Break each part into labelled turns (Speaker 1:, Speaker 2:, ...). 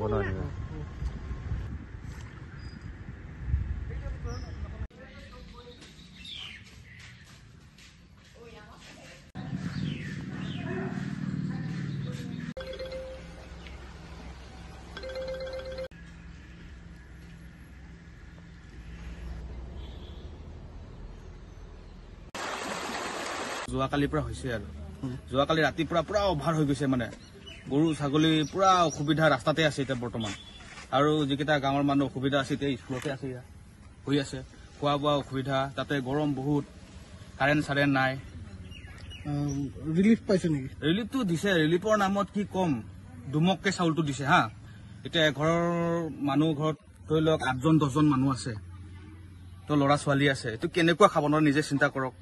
Speaker 1: নহ'ব ন এনেকুৱা।
Speaker 2: যোৱাকালিৰ পৰা হৈছে আৰু যোৱাকালি ৰাতিপুৱা পুৰা অভাৰ হৈ গৈছে মানে গৰু ছাগলী পুৰা অসুবিধা ৰাস্তাতে আছে এতিয়া বৰ্তমান আৰু যিকেইটা গাঁৱৰ মানুহ অসুবিধা আছে এতিয়া স্কুলতে আছে ইয়াত হৈ আছে খোৱা বোৱা অসুবিধা তাতে গৰম বহুত কাৰেণ্ট চাৰেণ্ট নাই
Speaker 3: ৰিলিফ পাইছে নেকি
Speaker 2: ৰিলিফটো দিছে ৰিলিফৰ নামত কি কম দুমককে চাউলটো দিছে হা এতিয়া ঘৰৰ মানুহ ঘৰত ধৰি লওক 8জন 10জন মানুহ আছে তো ল'ৰা ছোৱালী আছে এইটো কেনেকুৱা খাব নোৱাৰে নিজে চিন্তা কৰক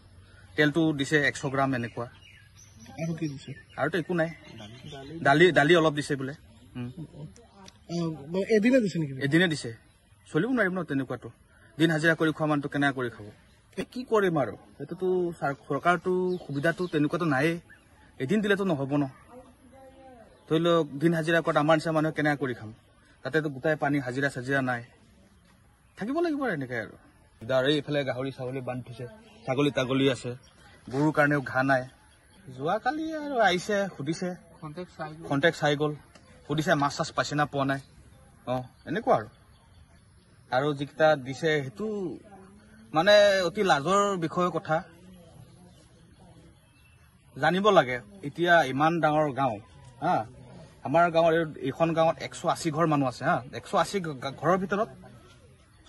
Speaker 2: তেলটো দিছে 100 গ্ৰাম এনেকুৱা
Speaker 3: আৰু কি দিছে
Speaker 2: আৰুতো একো নাই দালি অলপ দিছে বোলে
Speaker 3: এদিনে দিছে নেকি
Speaker 2: এদিনে দিছে চলিব নোৱাৰিম ন তেনেকুৱাতো দিন হাজিৰা কৰি খোৱা মানুহটো কেনেকৈ কৰি খাব কি কৰিম আৰু এইটোতো চৰকাৰটো সুবিধাটো তেনেকুৱাতো নায়েই এদিন দিলেতো নহ'ব ন ধৰি লওক দিন হাজিৰা কৰাত আমাৰ নিচিনা মানুহে কেনেকৈ কৰি খাম তাতেতো গোটাই পানী হাজিৰা চাজিৰা নাই থাকিব লাগিব আৰু এনেকৈ আৰু এইফালে গাহৰি ছাগলী বান্ধি থৈছে ছাগলী তাগলী আছে গৰুৰ কাৰণেও ঘাঁহ নাই যোৱাকালি আৰু আহিছে সুধিছে কণ্টেক্ট চাই গ'ল সুধিছে মাছ চাছ পাইছে না পোৱা নাই এনেকুৱা আৰু যিকেইটা দিছে সেইটো মানে অতি লাজৰ বিষয়ৰ কথা জানিব লাগে এতিয়া ইমান ডাঙৰ গাঁও হা আমাৰ গাঁৱৰ এইখন গাঁৱত 180 ঘৰ মানুহ আছে হা 180 ঘৰৰ ভিতৰত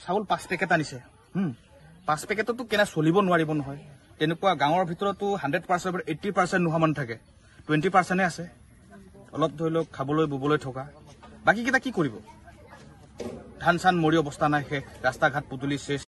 Speaker 2: চাউল 5 পেকেট আনিছে 5 পেকেটতো কেনে চলিব নোৱাৰিব নহয় তেনেকুৱা গাঁৱৰ ভিতৰতো 100% 80% নোহোৱা মানুহ থাকে 20%হে আছে অলপ ধৰি লওক খাবলৈ বুবলৈ থকা বাকীকেইটা কি কৰিব ধান চান মৰি অৱস্থা নাই শেষ ৰাস্তা ঘাট পদূলি শেষ